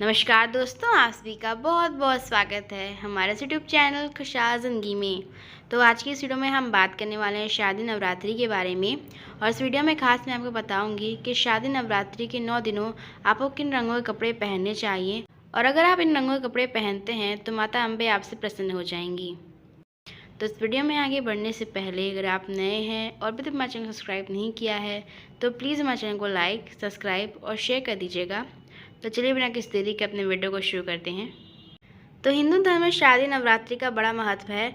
नमस्कार दोस्तों, आप सभी का बहुत बहुत स्वागत है हमारे यूट्यूब चैनल खुशहाल ज़िंदगी में। तो आज की इस वीडियो में हम बात करने वाले हैं शादी नवरात्रि के बारे में। और इस वीडियो में खास मैं आपको बताऊंगी कि शादी नवरात्रि के 9 दिनों आपको किन रंगों के कपड़े पहनने चाहिए, और अगर आप इन रंगों के कपड़े पहनते हैं तो माता अम्बे आपसे प्रसन्न हो जाएंगी। तो इस वीडियो में आगे बढ़ने से पहले अगर आप नए हैं और अभी तक हमारे चैनल को सब्सक्राइब नहीं किया है तो प्लीज़ हमारे चैनल को लाइक, सब्सक्राइब और शेयर कर दीजिएगा। तो चलिए बिना किसी देरी के अपने वीडियो को शुरू करते हैं। तो हिंदू धर्म में शादी नवरात्रि का बड़ा महत्व है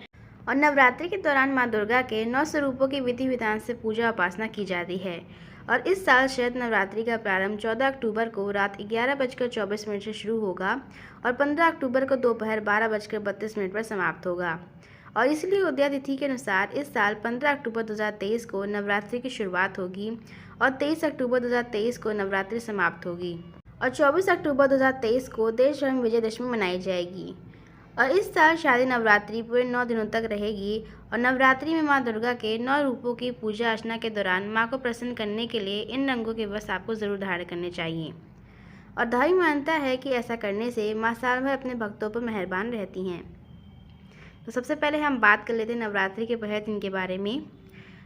और नवरात्रि के दौरान माँ दुर्गा के 9 स्वरूपों की विधि विधान से पूजा उपासना की जाती है। और इस साल शरद नवरात्रि का प्रारंभ 14 अक्टूबर को रात 11:24 से शुरू होगा और 15 अक्टूबर को दोपहर 12:32 पर समाप्त होगा। और इसलिए उदया तिथि के अनुसार इस साल 15 अक्टूबर 2023 को नवरात्रि की शुरुआत होगी और 23 अक्टूबर 2023 को नवरात्रि समाप्त होगी और 24 अक्टूबर 2023 को देश भर में विजयदशमी मनाई जाएगी। और इस साल शादी नवरात्रि पूरे 9 दिनों तक रहेगी और नवरात्रि में माँ दुर्गा के 9 रूपों की पूजा अर्चना के दौरान माँ को प्रसन्न करने के लिए इन रंगों के वस्त्र आपको जरूर धारण करने चाहिए। और धार्मिक मान्यता है कि ऐसा करने से माँ साल भर अपने भक्तों पर मेहरबान रहती हैं। तो सबसे पहले हम बात कर लेते हैं नवरात्रि के पहले दिन के बारे में।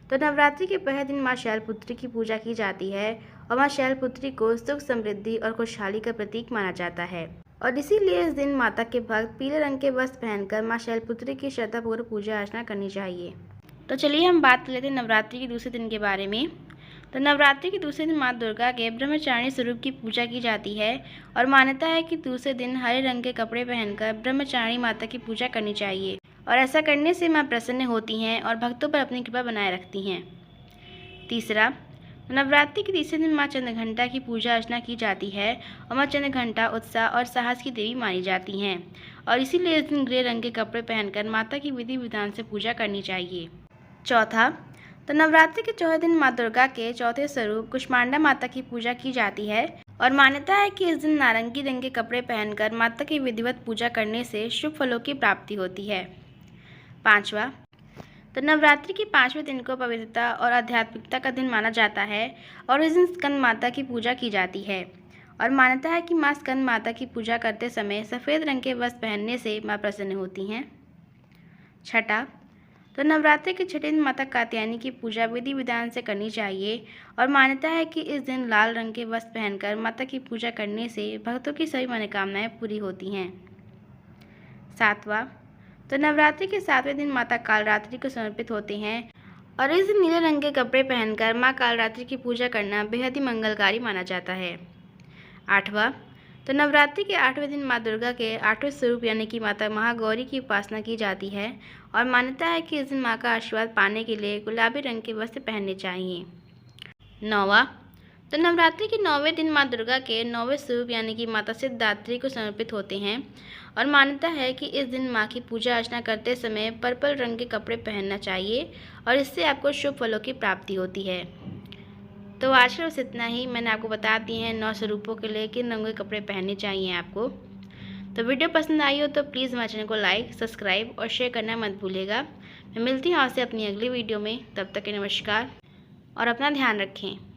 तो नवरात्रि के पहले दिन माँ शैलपुत्री की पूजा की जाती है और माँ शैलपुत्री को सुख, समृद्धि और खुशहाली का प्रतीक माना जाता है। और इसीलिए इस दिन माता के भक्त पीले रंग के वस्त्र पहनकर माँ शैलपुत्री की श्रद्धापूर्वक पूजा अर्चना करनी चाहिए। तो चलिए हम बात कर लेते हैं नवरात्रि के दूसरे दिन के बारे में। तो नवरात्रि के दूसरे दिन माँ दुर्गा के ब्रह्मचारिणी स्वरूप की पूजा की जाती है और मान्यता है कि दूसरे दिन हरे रंग के कपड़े पहनकर ब्रह्मचारिणी माता की पूजा करनी चाहिए और ऐसा करने से माँ प्रसन्न होती हैं और भक्तों पर अपनी कृपा बनाए रखती हैं। तीसरा, नवरात्रि के तीसरे दिन माँ चंद्रघंटा की पूजा अर्चना की जाती है और माँ चंद्रघंटा उत्साह और साहस की देवी मानी जाती हैं और इसीलिए इस दिन ग्रे रंग के कपड़े पहनकर माता की विधि विधान से पूजा करनी चाहिए। चौथा, तो नवरात्रि के चौथे दिन माँ दुर्गा के चौथे स्वरूप कुष्मांडा माता की पूजा की जाती है और मान्यता है कि इस दिन नारंगी रंग के कपड़े पहनकर माता की विधिवत पूजा करने से शुभ फलों की प्राप्ति होती है। पांचवा, तो नवरात्रि के 5वें दिन को पवित्रता और आध्यात्मिकता का दिन माना जाता है और इस दिन स्कंद माता की पूजा की जाती है और मान्यता है कि माँ स्कंद माता की पूजा करते समय सफ़ेद रंग के वस्त्र पहनने से माँ प्रसन्न होती हैं। छठा, तो नवरात्रि के छठे दिन माता कात्यायनी की पूजा विधि विधान से करनी चाहिए और मान्यता है कि इस दिन लाल रंग के वस्त्र पहनकर माता की पूजा करने से भक्तों की सभी मनोकामनाएं पूरी होती हैं। सातवां, तो नवरात्रि के 7वें दिन माता कालरात्रि को समर्पित होते हैं और इस दिन नीले रंग के कपड़े पहनकर माँ कालरात्रि की पूजा करना बेहद ही मंगलकारी माना जाता है। आठवां, तो नवरात्रि के 8वें दिन माँ दुर्गा के 8वें स्वरूप यानी कि माता महागौरी की उपासना की जाती है और मान्यता है कि इस दिन माँ का आशीर्वाद पाने के लिए गुलाबी रंग के वस्त्र पहनने चाहिए। नौवां, तो नवरात्रि के 9वें दिन माँ दुर्गा के 9वें स्वरूप यानी कि माता सिद्धिदात्री को समर्पित होते हैं और मान्यता है कि इस दिन माँ की पूजा अर्चना करते समय पर्पल रंग के कपड़े पहनना चाहिए और इससे आपको शुभ फलों की प्राप्ति होती है। तो आज का बस इतना ही। मैंने आपको बता दिए हैं 9 स्वरूपों के लिए किन रंगों के कपड़े पहनने चाहिए आपको। तो वीडियो पसंद आई हो तो प्लीज़ हमारे चैनल को लाइक, सब्सक्राइब और शेयर करना मत भूलिएगा। मैं मिलती हूँ आपसे अपनी अगली वीडियो में। तब तक के नमस्कार और अपना ध्यान रखें।